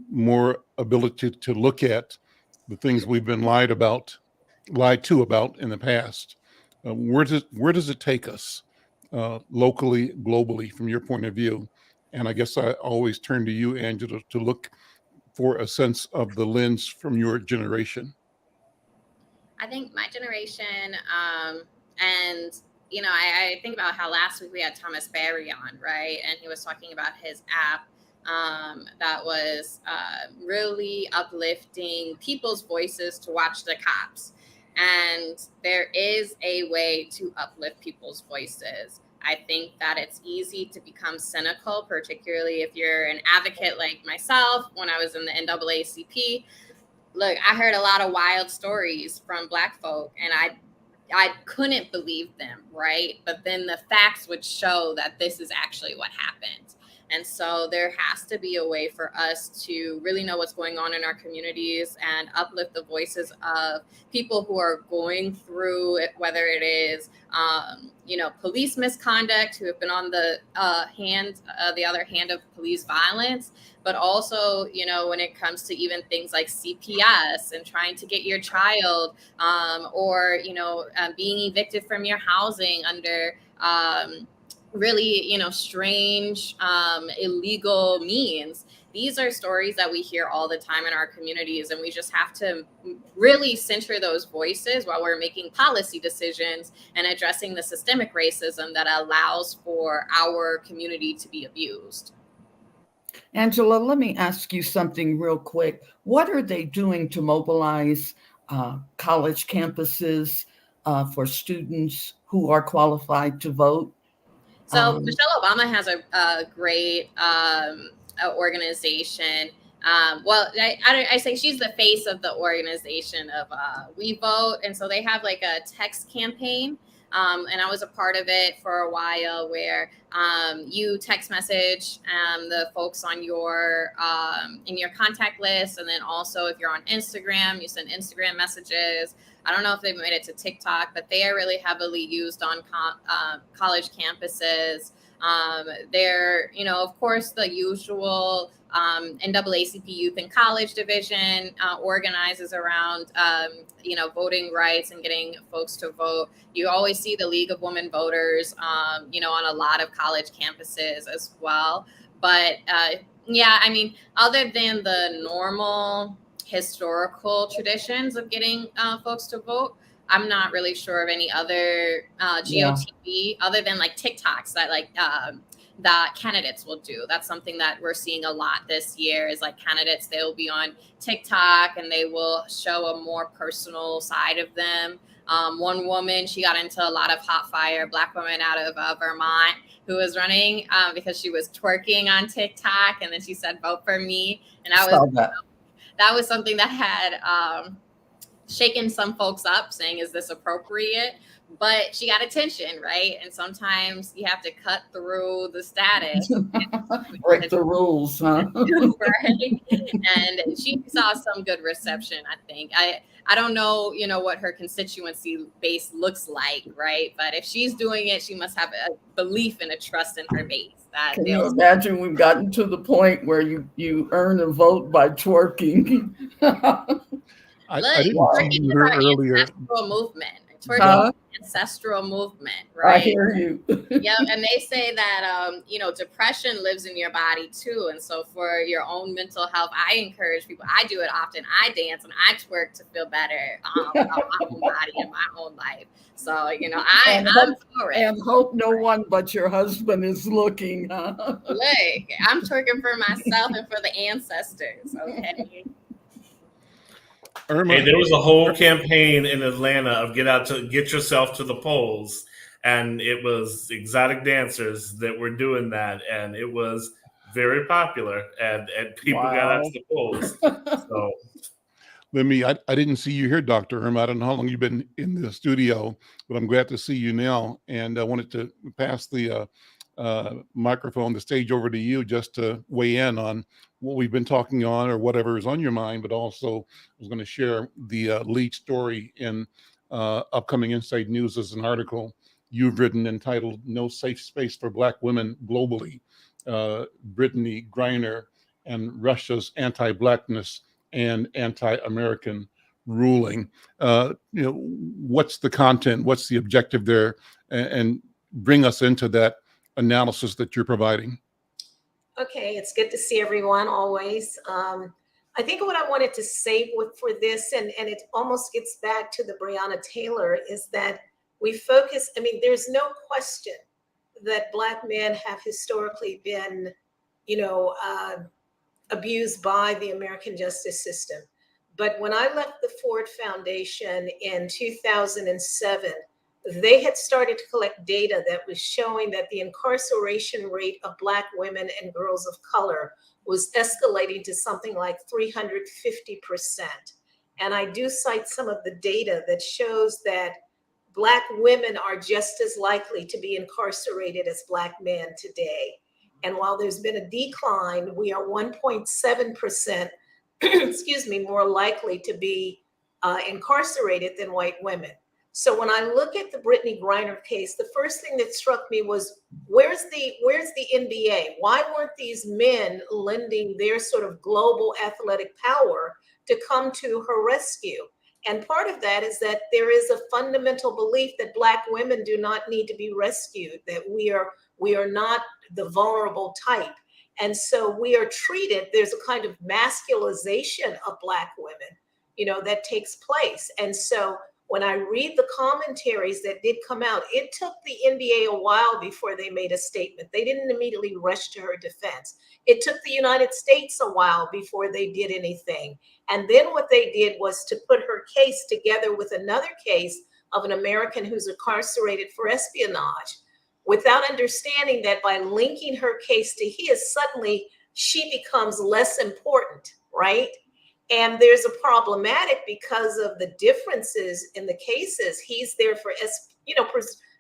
more ability to look at the things we've been lied to about in the past? Where does it take us locally, globally, from your point of view? And I guess I always turn to you, Angela, to look for a sense of the lens from your generation. I think my generation, and I think about how last week we had Thomas Barry on, right? And he was talking about his app that was really uplifting people's voices to watch the cops. And there is a way to uplift people's voices. I think that it's easy to become cynical, particularly if you're an advocate like myself. When I was in the NAACP, look, I heard a lot of wild stories from Black folk, and I couldn't believe them, right? But then the facts would show that this is actually what happened. And so there has to be a way for us to really know what's going on in our communities and uplift the voices of people who are going through it, whether it is, police misconduct, who have been on the other hand of police violence, but also, when it comes to even things like CPS and trying to get your child being evicted from your housing under really, strange, illegal means. these are stories that we hear all the time in our communities, and we just have to really center those voices while we're making policy decisions and addressing the systemic racism that allows for our community to be abused. Angela, let me ask you something real quick. What are they doing to mobilize college campuses for students who are qualified to vote? So Michelle Obama has a great organization. I say she's the face of the organization of We Vote. And so they have like a text campaign. And I was a part of it for a while, where you text message the folks on your in your contact list. And then also if you're on Instagram, you send Instagram messages. I don't know if they've made it to TikTok, but they are really heavily used on college campuses. They're, of course, the usual NAACP Youth and College Division organizes around, voting rights and getting folks to vote. You always see the League of Women Voters, on a lot of college campuses as well. But other than the normal historical traditions of getting folks to vote, I'm not really sure of any other GOTV other than like TikToks that candidates will do. That's something that we're seeing a lot this year, is like candidates, they will be on TikTok and they will show a more personal side of them. One woman, she got into a lot of hot fire, Black woman out of Vermont, who was running because she was twerking on TikTok, and then she said, "Vote for me." And that was something that had shaken some folks up, saying, is this appropriate? But she got attention, right? And sometimes you have to cut through the status. Break the rules, huh? Right? And she saw some good reception, I think. I don't know, what her constituency base looks like, right? But if she's doing it, she must have a belief and a trust in her base. Can you imagine we've gotten to the point where you earn a vote by twerking? I didn't see her earlier. Ancestral movement. Twerking ancestral movement, right? I hear you. Yeah, and they say that depression lives in your body too, and so for your own mental health, I encourage people. I do it often. I dance and I twerk to feel better about my own body and my own life. So I'm for it. And hope no one but your husband is looking. Huh? Look, I'm twerking for myself and for the ancestors. Okay. Irma. Hey, there was a whole campaign in Atlanta of get yourself to the polls, and it was exotic dancers that were doing that, and it was very popular, and people got out to the polls. So, I didn't see you here, Dr. Irma. I don't know how long you've been in the studio, but I'm glad to see you now. And I wanted to pass the microphone, the stage over to you, just to weigh in on what we've been talking on or whatever is on your mind, but also I was going to share the lead story in upcoming Inside News as an article you've written entitled "No Safe Space for Black Women Globally, Brittany Griner and Russia's Anti-Blackness and Anti-American Ruling." What's the content? What's the objective there? And bring us into that analysis that you're providing. Okay, it's good to see everyone always. I think what I wanted to say for this, and it almost gets back to the Breonna Taylor, is that we focus, there's no question that Black men have historically been, abused by the American justice system. But when I left the Ford Foundation in 2007, they had started to collect data that was showing that the incarceration rate of Black women and girls of color was escalating to something like 350%. And I do cite some of the data that shows that Black women are just as likely to be incarcerated as Black men today. And while there's been a decline, we are 1.7%, more likely to be incarcerated than white women. So when I look at the Brittany Griner case, the first thing that struck me was, where's the NBA? Why weren't these men lending their sort of global athletic power to come to her rescue? And part of that is that there is a fundamental belief that Black women do not need to be rescued, that we are not the vulnerable type. And so we are treated, there's a kind of masculization of Black women, that takes place. And so when I read the commentaries that did come out, it took the NBA a while before they made a statement. They didn't immediately rush to her defense. It took the United States a while before they did anything. And then what they did was to put her case together with another case of an American who's incarcerated for espionage, without understanding that by linking her case to his, suddenly she becomes less important, right? And there's a problematic because of the differences in the cases. He's there for,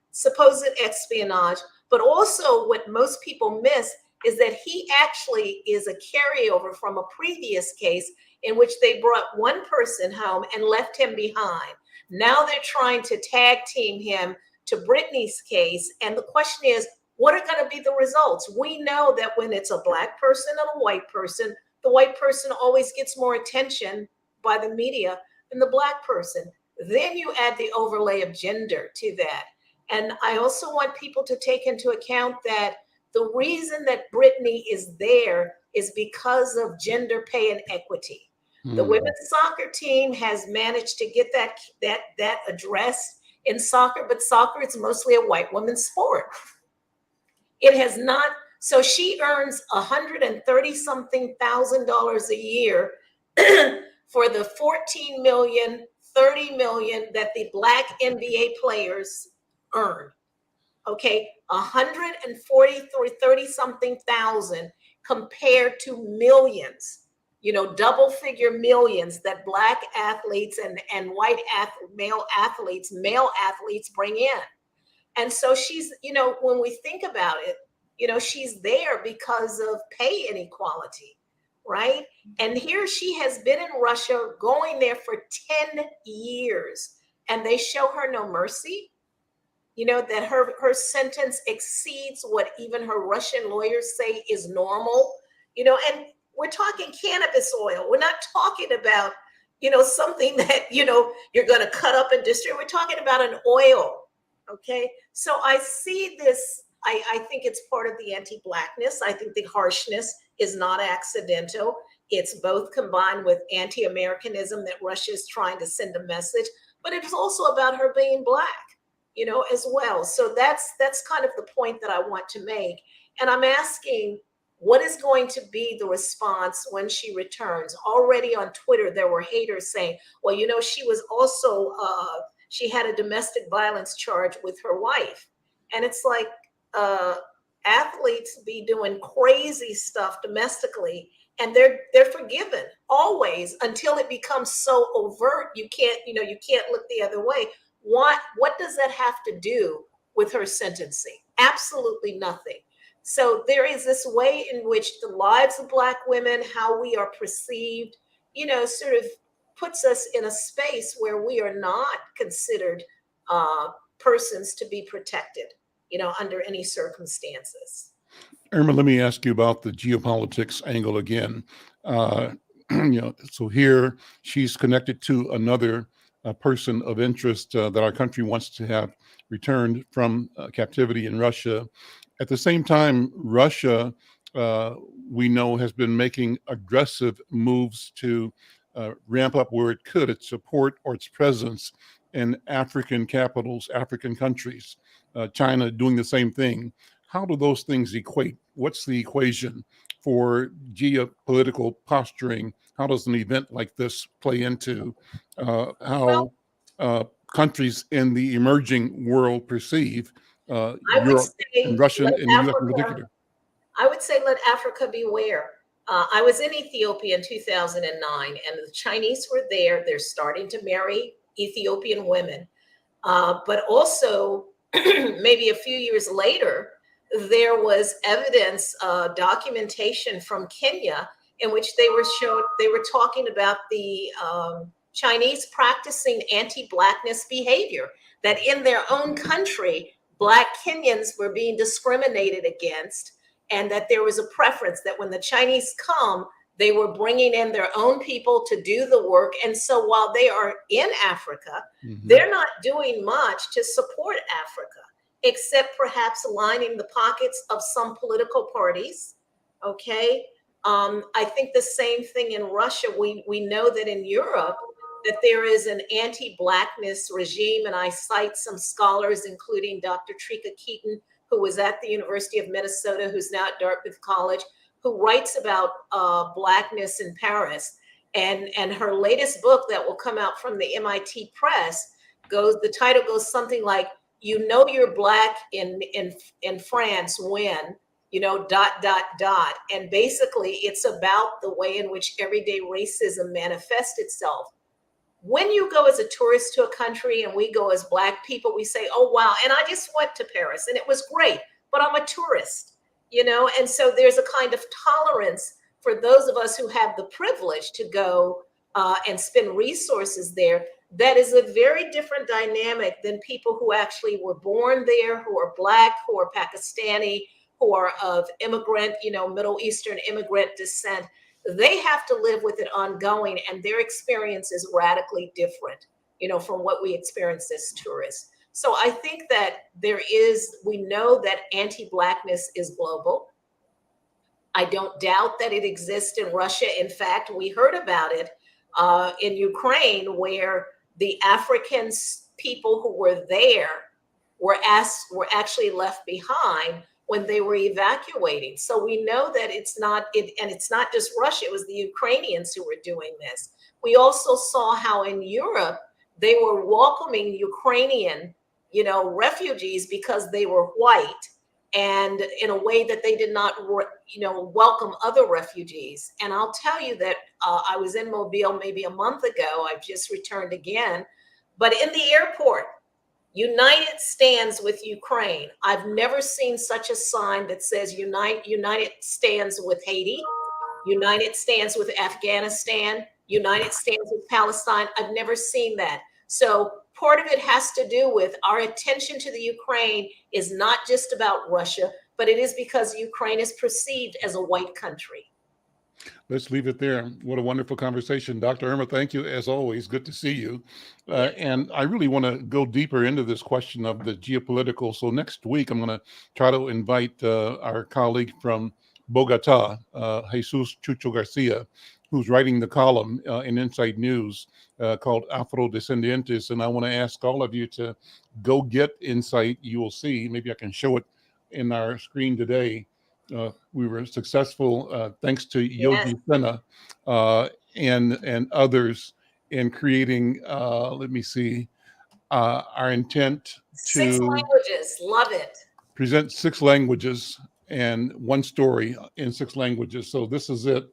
supposed espionage, but also what most people miss is that he actually is a carryover from a previous case in which they brought one person home and left him behind. Now they're trying to tag team him to Brittany's case. And the question is, what are going to be the results? We know that when it's a Black person and a white person, the white person always gets more attention by the media than the Black person. Then you add the overlay of gender to that. And I also want people to take into account that the reason that Brittany is there is because of gender pay and equity. The women's soccer team has managed to get that addressed in soccer, but soccer is mostly a white woman's sport. It has not. So she earns $130-something thousand a year for the 14 million, 30 million that the Black NBA players earn. Okay, 30-something thousand compared to millions, double figure millions that Black athletes and white male athletes bring in. And so she's, when we think about it, she's there because of pay inequality, right? And here she has been in Russia, going there for 10 years, and they show her no mercy, that her sentence exceeds what even her Russian lawyers say is normal, and we're talking cannabis oil. We're not talking about, something that, you're going to cut up and distribute. We're talking about an oil, okay? So I see this. I think it's part of the anti-Blackness. I think the harshness is not accidental. It's both combined with anti-Americanism that Russia is trying to send a message, but it's also about her being Black, as well. So that's kind of the point that I want to make. And I'm asking, what is going to be the response when she returns? Already on Twitter, there were haters saying, well, she was also, she had a domestic violence charge with her wife. And it's like, athletes be doing crazy stuff domestically, and they're forgiven always until it becomes so overt you can't look the other way. What does that have to do with her sentencing? Absolutely nothing. So there is this way in which the lives of Black women, how we are perceived, sort of puts us in a space where we are not considered persons to be protected, under any circumstances. Irma, let me ask you about the geopolitics angle again. So here she's connected to another person of interest that our country wants to have returned from captivity in Russia. At the same time, Russia, we know, has been making aggressive moves to ramp up where it could its support or its presence in African capitals, African countries. China doing the same thing. How do those things equate? What's the equation for geopolitical posturing? How does an event like this play into how countries in the emerging world perceive Europe and Russia and the US in particular? I would say let Africa beware. I was in Ethiopia in 2009, and the Chinese were there. They're starting to marry Ethiopian women. But also, maybe a few years later, there was evidence, documentation from Kenya in which they were talking about the Chinese practicing anti-Blackness behavior, that in their own country, Black Kenyans were being discriminated against, and that there was a preference that when the Chinese come, they were bringing in their own people to do the work. And so while they are in Africa, they're not doing much to support Africa, except perhaps lining the pockets of some political parties, Okay. I think the same thing in Russia. We know that in Europe that there is an anti-Blackness regime, and I cite some scholars, including Dr. Trika Keaton, who was at the University of Minnesota, who's now at Dartmouth College, who writes about Blackness in Paris. And her latest book that will come out from the MIT Press the title goes something like, you know you're Black in France when, you know, ... And basically it's about the way in which everyday racism manifests itself. When you go as a tourist to a country, and we go as Black people, we say, oh, wow, and I just went to Paris and it was great, but I'm a tourist, you know? And so there's a kind of tolerance for those of us who have the privilege to go and spend resources there. That is a very different dynamic than people who actually were born there, who are Black, who are Pakistani, who are of immigrant, you know, Middle Eastern immigrant descent. They have to live with it ongoing, and their experience is radically different, you know, from what we experience as tourists. So I think that we know that anti-Blackness is global. I don't doubt that it exists in Russia. In fact, we heard about it in Ukraine, where the African people who were there were actually left behind when they were evacuating. So we know that it's not just Russia, it was the Ukrainians who were doing this. We also saw how in Europe, they were welcoming Ukrainian, you know, refugees because they were white, and in a way that they did not, you know, welcome other refugees. And I'll tell you that I was in Mobile maybe a month ago, I've just returned again, but in the airport, United stands with Ukraine. I've never seen such a sign that says United stands with Haiti, United stands with Afghanistan, United stands with Palestine. I've never seen that. So part of it has to do with our attention to the Ukraine is not just about Russia, but it is because Ukraine is perceived as a white country. Let's leave it there. What a wonderful conversation. Dr. Irma, thank you as always. Good to see you. And I really want to go deeper into this question of the geopolitical. So next week, I'm going to try to invite our colleague from Bogota, Jesus Chucho Garcia, who's writing the column in Inside News called Afrodescendientes. And I want to ask all of you to go get Insight. You will see, maybe I can show it in our screen today. We were successful, thanks to Yogi Sena and others, in creating, let me see, our intent to 6 languages, love it. Present 6 languages and one story in 6 languages. So this is it,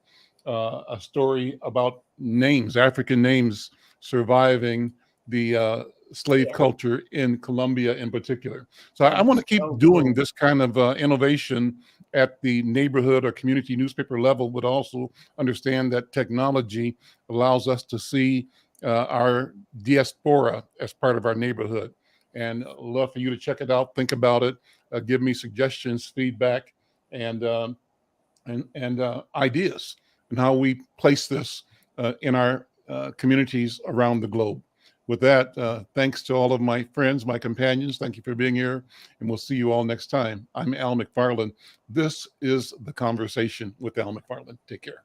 a story about names, African names surviving the slave culture in Colombia in particular. So I want to keep doing this kind of innovation at the neighborhood or community newspaper level, but also understand that technology allows us to see our diaspora as part of our neighborhood. And I'd love for you to check it out, think about it, give me suggestions, feedback, and ideas on how we place this in our communities around the globe. With that, thanks to all of my friends, my companions. Thank you for being here, and we'll see you all next time. I'm Al McFarlane. This is The Conversation with Al McFarlane. Take care.